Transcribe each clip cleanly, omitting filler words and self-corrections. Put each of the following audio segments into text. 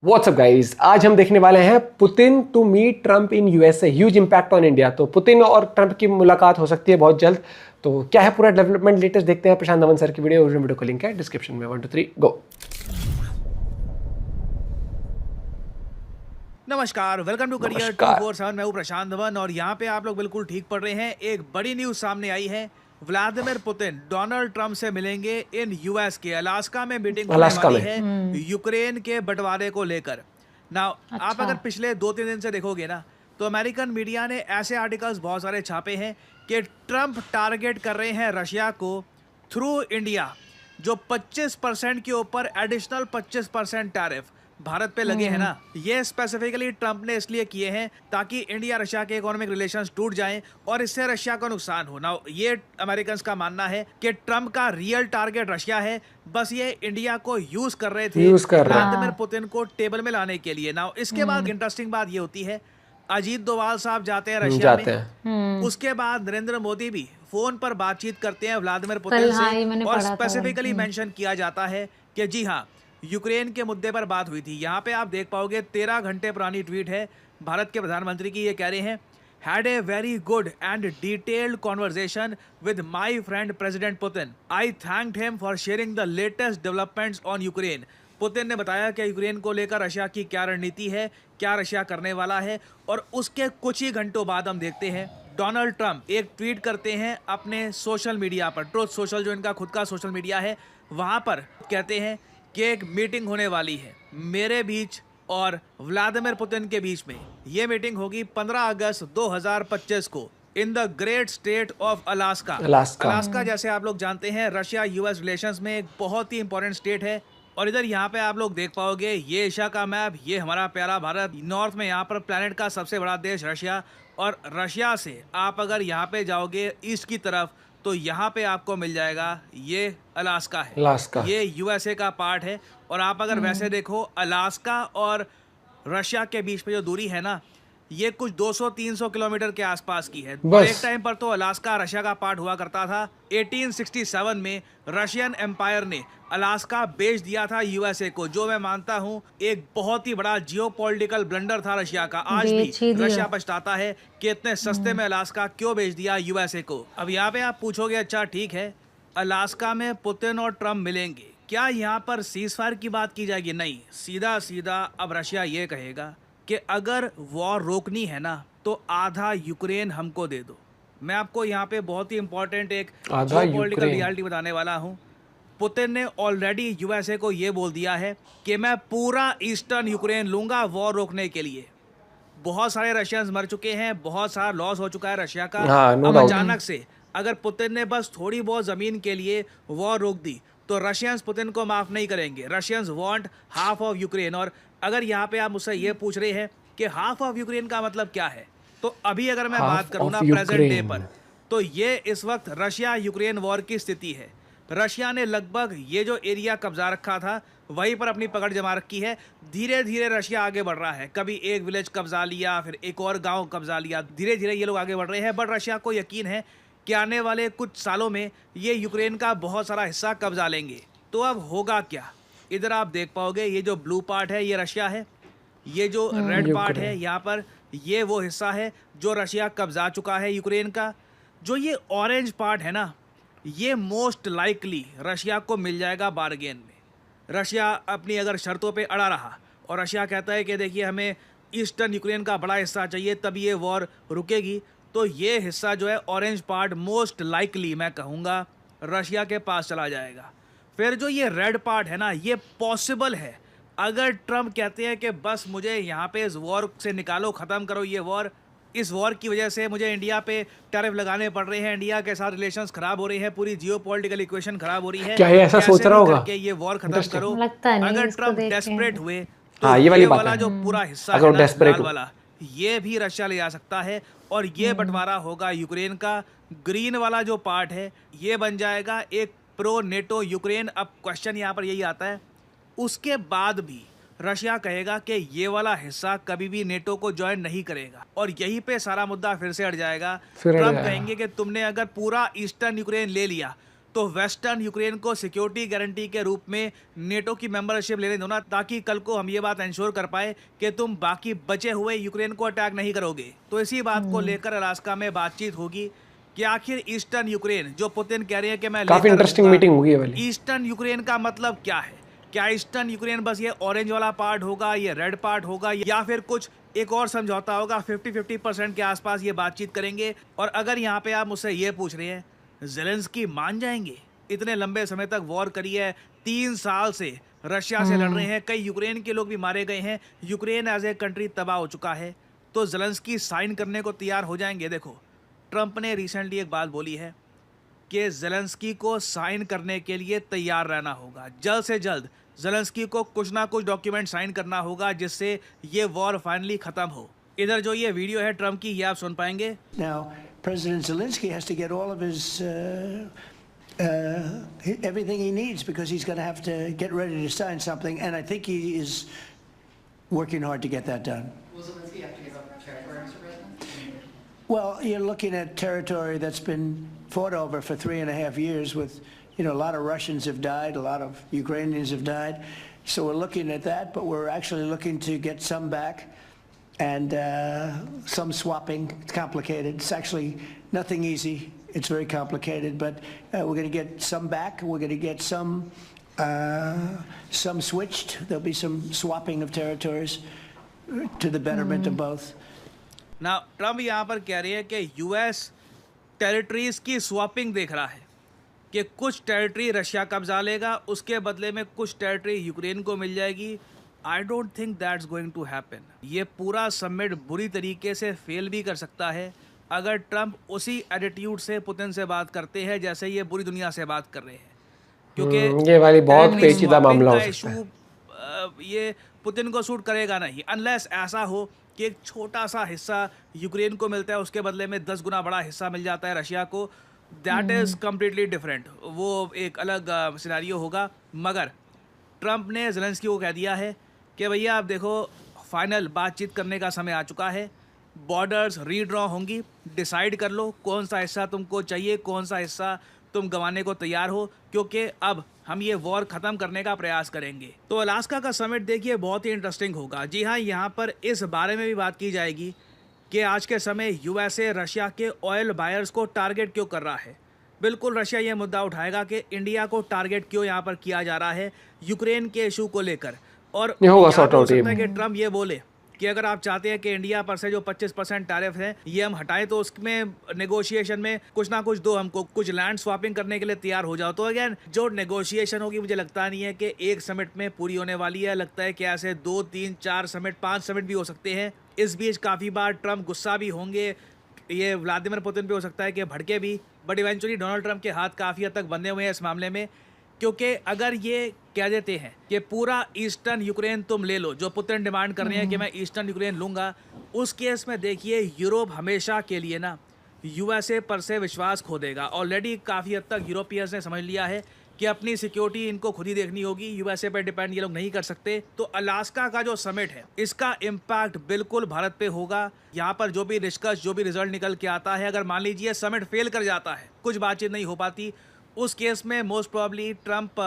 WhatsApp guys, आज हम देखने वाले हैं Putin to meet Trump in USA, huge impact on India. तो पुतिन और ट्रंप की मुलाकात हो सकती है बहुत जल्द। तो क्या है पूरा डेवलपमेंट लेटेस्ट, देखते हैं प्रशांत नमन सर की वीडियो को लिंक है डिस्क्रिप्शन में। 1 2 3 गो। नमस्कार, वेलकम टू करियर नमस्कार। 247। मैं हूं प्रशांत धवन और यहाँ पे आप लोग बिल्कुल ठीक पढ़ रहे हैं। एक बड़ी न्यूज सामने आई है। व्लादिमीर पुतिन डोनाल्ड ट्रंप से मिलेंगे इन यूएस के अलास्का में। मीटिंग होने वाली है यूक्रेन के बंटवारे को लेकर। नाउ आप अगर पिछले 2-3 दिन से देखोगे ना, तो अमेरिकन मीडिया ने ऐसे आर्टिकल्स बहुत सारे छापे हैं कि ट्रंप टारगेट कर रहे हैं रशिया को थ्रू इंडिया। जो 25% के ऊपर एडिशनल 25% टैरिफ भारत पे लगे हैं ना, ये स्पेसिफिकली ट्रंप ने इसलिए किए हैं ताकि इंडिया रशिया के इकोनॉमिक रिलेशंस टूट जाएं और इससे रशिया को नुकसान हो ना। ये अमेरिकन का मानना है कि ट्रंप का रियल टारगेट रशिया है, बस ये इंडिया को यूज कर रहे थे व्लादिमीर पुतिन को टेबल में लाने के लिए ना। इसके बाद इंटरेस्टिंग बात ये होती है, अजीत डोभाल साहब जाते हैं रशिया में। उसके बाद नरेंद्र मोदी भी फोन पर बातचीत करते हैं व्लादिमीर पुतिन से और स्पेसिफिकली मेंशन किया जाता है कि जी हाँ, यूक्रेन के मुद्दे पर बात हुई थी। यहाँ पे आप देख पाओगे 13 घंटे पुरानी ट्वीट है भारत के प्रधानमंत्री की। ये कह रहे हैं, had a very good and detailed conversation with my friend president Putin. I thanked him for sharing the latest developments on Ukraine. Putin ने बताया कि यूक्रेन को लेकर रशिया की क्या रणनीति है, क्या रशिया करने वाला है। और उसके कुछ ही घंटों बाद हम देखते हैं डोनाल्ड ट्रंप एक ट्वीट करते हैं अपने सोशल मीडिया पर, ट्रुथ सोशल जो इनका खुद का सोशल मीडिया है, वहाँ पर कहते हैं कि एक मीटिंग होने वाली है मेरे बीच और व्लादिमीर पुतिन के बीच में। ये मीटिंग होगी 15 अगस्त 2025 को in the great state of Alaska. Alaska जैसे आप लोग जानते हैं रशिया यूएस रिलेशंस में एक बहुत ही इंपॉर्टेंट स्टेट है। और इधर यहाँ पे आप लोग देख पाओगे, ये एशिया का मैप, ये हमारा प्यारा भारत, नॉर्थ में यहाँ पर प्लेनेट का सबसे बड़ा देश रशिया। और रशिया से आप अगर यहाँ पे जाओगे ईस्ट की तरफ, तो यहाँ पे आपको मिल जाएगा ये अलास्का है। ये यूएसए का पार्ट है। और आप अगर वैसे देखो, अलास्का और रशिया के बीच में जो दूरी है ना, ये कुछ 200-300 किलोमीटर के आसपास की है। और एक टाइम पर तो अलास्का रशिया का पार्ट हुआ करता था। 1867 में रशियन एम्पायर ने अलास्का बेच दिया था यूएसए को, जो मैं मानता हूं एक बहुत ही बड़ा जियोपॉलिटिकल ब्लंडर था रशिया का। आज भी रशिया पछताता है कि इतने सस्ते में अलास्का क्यों बेच दिया यूएसए को। अब यहाँ पे आप पूछोगे, अच्छा ठीक है, अलास्का में पुतिन और ट्रंप मिलेंगे, क्या यहाँ पर सीजफायर की बात की जाएगी? नहीं, सीधा सीधा अब रशिया ये कहेगा कि अगर वॉर रोकनी है ना, तो आधा यूक्रेन हमको दे दो। मैं आपको यहाँ पे बहुत ही इंपॉर्टेंट एक जियोपॉलिटिकल रियलिटी बताने वाला हूँ। पुतिन ने ऑलरेडी यूएसए को ये बोल दिया है कि मैं पूरा ईस्टर्न यूक्रेन लूंगा वॉर रोकने के लिए। बहुत सारे रशियंस मर चुके हैं, बहुत सारा लॉस हो चुका है रशिया का। अब अचानक से अगर पुतिन ने बस थोड़ी बहुत जमीन के लिए वॉर रोक दी, तो रशियंस पुतिन को माफ नहीं करेंगे। Russians want half of Ukraine. और अगर यहाँ पे आप मुझसे ये पूछ रहे हैं कि हाफ ऑफ यूक्रेन का मतलब क्या है, तो अभी अगर मैं बात करूँ ना प्रेजेंट डे पर, तो ये इस वक्त रशिया यूक्रेन वॉर की स्थिति है। रशिया ने लगभग ये जो एरिया कब्जा रखा था, वहीं पर अपनी पकड़ जमा रखी है। धीरे धीरे रशिया आगे बढ़ रहा है। कभी एक विलेज कब्जा लिया, फिर एक और गांव कब्जा लिया। धीरे धीरे ये लोग आगे बढ़ रहे हैं। बट रशिया को यकीन है कि आने वाले कुछ सालों में ये यूक्रेन का बहुत सारा हिस्सा कब्जा लेंगे। तो अब होगा क्या? इधर आप देख पाओगे, ये जो ब्लू पार्ट है ये रशिया है, ये जो रेड पार्ट है यहाँ पर, ये वो हिस्सा है जो रशिया कब्जा चुका है यूक्रेन का। जो ये ऑरेंज पार्ट है ना, ये मोस्ट लाइकली रशिया को मिल जाएगा बार्गेन में। रशिया अपनी अगर शर्तों पे अड़ा रहा और रशिया कहता है कि देखिए हमें ईस्टर्न यूक्रेन का बड़ा हिस्सा चाहिए तभी ये वॉर रुकेगी, तो ये हिस्सा जो है ऑरेंज पार्ट मोस्ट लाइकली मैं कहूँगा रशिया के पास चला जाएगा। फिर जो ये रेड पार्ट है ना, ये पॉसिबल है अगर ट्रंप कहते हैं कि बस मुझे यहाँ पे इस वॉर से निकालो, ख़त्म करो ये वॉर। इस वॉर की वजह से मुझे इंडिया पे टैरिफ लगाने पड़ रहे हैं, इंडिया के साथ रिलेशंस खराब हो रहे हैं, पूरी जियोपॉलिटिकल इक्वेशन खराब हो रही है। क्या ये ऐसा सोच रहा होगा कि ये वॉर खत्म करो? अगर ट्रंप डेस्परेट हुए तो ये वाला जो पूरा हिस्सा है ना, लाल वाला, ये भी रशिया ले जा सकता है और ये बंटवारा होगा यूक्रेन का। ग्रीन वाला जो पार्ट है ये बन जाएगा एक प्रो नेटो यूक्रेन। अब क्वेश्चन यहाँ पर यही आता है, उसके बाद भी रशिया कहेगा कि ये वाला हिस्सा कभी भी नेटो को ज्वाइन नहीं करेगा और यहीं पे सारा मुद्दा फिर से अड़ जाएगा। ट्रंप कहेंगे कि तुमने अगर पूरा ईस्टर्न यूक्रेन ले लिया तो वेस्टर्न यूक्रेन को सिक्योरिटी गारंटी के रूप में नेटो की मेंबरशिप लेने दो ना, ताकि कल को हम ये बात इंश्योर कर पाए कि तुम बाकी बचे हुए यूक्रेन को अटैक नहीं करोगे। तो इसी बात को लेकर अलास्का में बातचीत होगी कि आखिर ईस्टर्न यूक्रेन, जो पुतिन कह रहे हैं कि मैं काफी इंटरेस्टिंग मीटिंग होगी ये वाली। ईस्टर्न यूक्रेन का मतलब क्या है? क्या ईस्टर्न यूक्रेन बस ये ऑरेंज वाला पार्ट होगा, ये रेड पार्ट होगा, या फिर कुछ एक और समझौता होगा? 50-50% के आसपास ये बातचीत करेंगे। और अगर यहाँ पे आप मुझसे ये पूछ रहे हैं ज़ेलेंस्की मान जाएंगे? इतने लंबे समय तक वॉर करी है, 3 साल से रशिया से लड़ रहे हैं, कई यूक्रेन के लोग भी मारे गए हैं, यूक्रेन एज ए कंट्री तबाह हो चुका है, तो ज़ेलेंस्की साइन करने को तैयार हो जाएंगे? देखो, ट्रंप ने रिसेंटली एक बात बोली है कि ज़ेलेंस्की को साइन करने के लिए तैयार रहना होगा। जल्द से जल्द ज़ेलेंस्की को कुछ ना कुछ डॉक्यूमेंट साइन करना होगा जिससे ये वॉर फाइनली ख़त्म हो। इधर जो ये वीडियो है ट्रंप की, ये आप सुन पाएंगे। Now, President Zelensky has to get all of his everything he needs because he's going to have to get ready to sign something, and I think he is working hard to get that done. Will Zelensky have to give up territory, Mr. President? Well, you're looking at territory that's been fought over for 3.5 years with, a lot of Russians have died, a lot of Ukrainians have died. So we're looking at that, but we're actually looking to get some back and some swapping. It's complicated. It's actually nothing easy. It's very complicated, but we're going to get some back. We're going to get some switched. There'll be some swapping of territories to the betterment of both. ना Trump यहाँ पर कह रहे हैं कि US territories की swapping देख रहा है कि कुछ टेरिटरी रशिया कब्जा लेगा, उसके बदले में कुछ टेरिटरी यूक्रेन को मिल जाएगी। I don't think that's going to happen. ये पूरा समिट बुरी तरीके से फेल भी कर सकता है अगर ट्रम्प उसी एटीट्यूड से पुतिन से बात करते हैं जैसे ये पूरी दुनिया से बात कर रहे हैं, क्योंकि ये वाली बहुत पेचीदा मामला हो सकता है। ये पुतिन को सूट करेगा नहीं अनलेस ऐसा हो कि एक छोटा सा हिस्सा यूक्रेन को मिलता है, उसके बदले में 10 गुना बड़ा हिस्सा मिल जाता है रशिया को। दैट इज़ कम्प्लीटली डिफरेंट, वो एक अलग सिनेरियो होगा। मगर ट्रंप ने ज़ेलेंस्की को कह दिया है कि भैया आप देखो, फाइनल बातचीत करने का समय आ चुका है, बॉर्डर्स रीड्रॉ होंगी, डिसाइड कर लो कौन सा हिस्सा तुमको चाहिए, कौन सा हिस्सा तुम गंवाने को तैयार हो, क्योंकि अब हम ये वॉर ख़त्म करने का प्रयास करेंगे। तो अलास्का का समिट देखिए बहुत ही इंटरेस्टिंग होगा। जी हाँ, यहाँ पर इस बारे में भी बात की जाएगी कि आज के समय यूएसए रशिया के ऑयल बायर्स को टारगेट क्यों कर रहा है। बिल्कुल रशिया ये मुद्दा उठाएगा कि इंडिया को टारगेट क्यों यहाँ पर किया जा रहा है यूक्रेन के इशू को लेकर। और हो सकता है कि ट्रम्प ये बोले कि अगर आप चाहते हैं कि इंडिया पर से जो 25% टैरिफ है ये हम हटाएं, तो उसमें नेगोशिएशन में कुछ ना कुछ दो, हमको कुछ लैंड स्वैपिंग करने के लिए तैयार हो जाओ। तो अगेन जो नेगोशिएशन होगी, मुझे लगता नहीं है कि एक समिट में पूरी होने वाली है। लगता है कि ऐसे 2, 3, 4 समिट, 5 समिट भी हो सकते हैं। इस बीच काफ़ी बार ट्रम्प गुस्सा भी होंगे, ये व्लादिमीर पुतिन पे हो सकता है कि भड़के भी, बट इवेंचुअली डोनाल्ड ट्रम्प के हाथ काफ़ी हद तक बंधे हुए हैं इस मामले में, क्योंकि अगर ये कह देते हैं कि पूरा ईस्टर्न यूक्रेन तुम ले लो, जो पुतिन डिमांड कर रहे हैं कि मैं ईस्टर्न यूक्रेन लूँगा, उस केस में देखिए यूरोप हमेशा के लिए ना यूएसए पर से विश्वास खो देगा। ऑलरेडी काफ़ी हद तक यूरोपियंस ने समझ लिया है कि अपनी सिक्योरिटी इनको खुद ही देखनी होगी, यूएसए पर डिपेंड ये लोग नहीं कर सकते। तो अलास्का का जो समिट है, इसका इम्पैक्ट बिल्कुल भारत पे होगा। यहाँ पर जो भी निष्कर्ष, जो भी रिजल्ट निकल के आता है, अगर मान लीजिए समिट फेल कर जाता है, कुछ बातचीत नहीं हो पाती, उस केस में मोस्ट प्रोबेबली ट्रम्प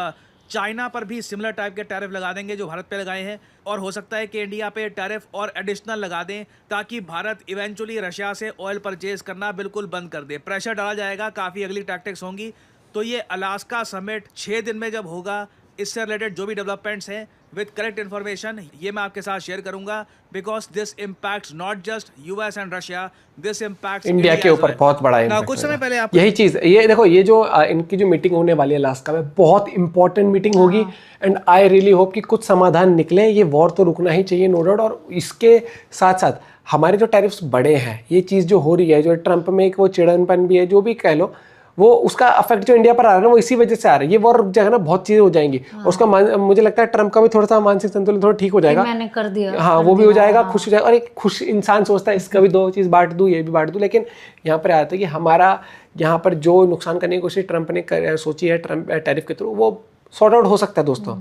चाइना पर भी सिमिलर टाइप के टैरिफ लगा देंगे जो भारत पे लगाए हैं, और हो सकता है कि इंडिया पे टैरिफ और एडिशनल लगा दें ताकि भारत इवेंचुअली रशिया से ऑयल परचेज करना बिल्कुल बंद कर दे। प्रेशर डाला जाएगा, काफ़ी अगली टैक्टिक्स होंगी। तो ये अलास्का समिट 6 दिन में जब होगा, इससे रिलेटेड जो भी डेवलपमेंट्स हैं विद करेक्ट इन्फॉर्मेशन ये मैं आपके साथ शेयर करूंगा, because this impacts not just US and Russia, this impacts India के ऊपर बहुत बड़ा इम्पैक्ट। कुछ समय पहले आप यही चीज़, ये देखो, ये जो इनकी जो मीटिंग होने वाली है अलास्का में, बहुत इंपॉर्टेंट मीटिंग होगी, एंड आई रियली होप कि कुछ समाधान निकले। ये वॉर तो रुकना ही चाहिए, नो डाउट। और इसके साथ साथ हमारे जो टैरिफ्स बड़े हैं, ये चीज़ जो हो रही है, जो ट्रंप में एक वो चिड़नपन भी है, जो भी कह लो, वो उसका अफेक्ट जो इंडिया पर आ रहा है ना, वो इसी वजह से आ रहा है। ये वॉर रुक जाएगा ना, बहुत चीज़ें हो जाएंगी। उसका मुझे लगता है ट्रम्प का भी थोड़ा सा मानसिक संतुलन थोड़ा ठीक हो जाएगा, मैंने कर दिया, हाँ वो भी हो जाएगा, खुश हो जाएगा। और एक खुश इंसान सोचता है इसका भी 2 चीज़ बांट दूँ, ये भी बांट दूँ। लेकिन यहाँ पर आता है कि हमारा यहाँ पर जो नुकसान करने की कोशिश ट्रम्प ने सोची है ट्रम्प टैरिफ के थ्रू, वो सॉर्ट आउट हो सकता है दोस्तों।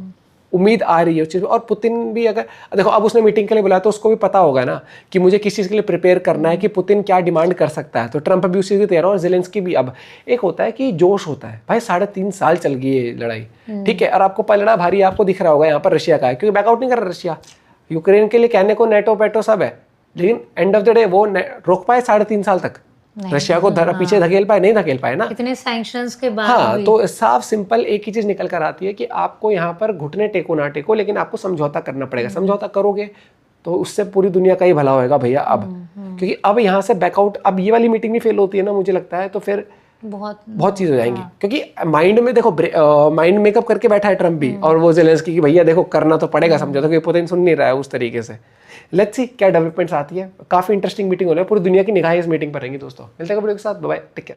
उम्मीद आ रही है उस चीज़ में। और पुतिन भी अगर देखो अब उसने मीटिंग के लिए बुलाया तो उसको भी पता होगा ना कि मुझे किस चीज़ के लिए प्रिपेयर करना है, कि पुतिन क्या डिमांड कर सकता है। तो ट्रंप अभी उस चीज़ की तैयार है और ज़ेलेंस्की भी। अब एक होता है कि जोश होता है भाई, 3.5 साल चल गई है लड़ाई, ठीक है, और आपको पलड़ा भारी आपको दिख रहा होगा यहाँ पर रशिया का है, क्योंकि बैकआउट नहीं कर रहा रशिया। यूक्रेन के लिए कहने को नेटो पेटो सब है, लेकिन एंड ऑफ द डे वो रोक पाए 3.5 साल तक रशिया को पीछे धकेल पाए, नहीं धकेल पाए ना इतने सैंक्शंस के बाद हाँ भी। तो साफ सिंपल एक ही चीज निकल कर आती है कि आपको यहाँ पर घुटने टेको ना टेको, लेकिन आपको समझौता करना पड़ेगा। समझौता करोगे तो उससे पूरी दुनिया का ही भला होएगा भैया। अब क्योंकि अब यहाँ से बैकआउट, अब ये वाली मीटिंग भी फेल होती है ना मुझे लगता है, तो फिर बहुत चीज हो जाएंगी। क्योंकि माइंड में देखो माइंड मेकअप करके बैठा है ट्रम्प भी और वो ज़ेलेंस्की की भैया देखो करना तो पड़ेगा समझौता, क्योंकि पुतिन सुन नहीं रहा है उस तरीके से। लेट्स सी क्या डेवलपमेंट्स आती है। काफी इंटरेस्टिंग मीटिंग हो रही है, पूरी दुनिया की निगाहें इस मीटिंग पर रहेंगी दोस्तों। मिलते हैं वीडियो के साथ, बाय बाय, टेक केयर।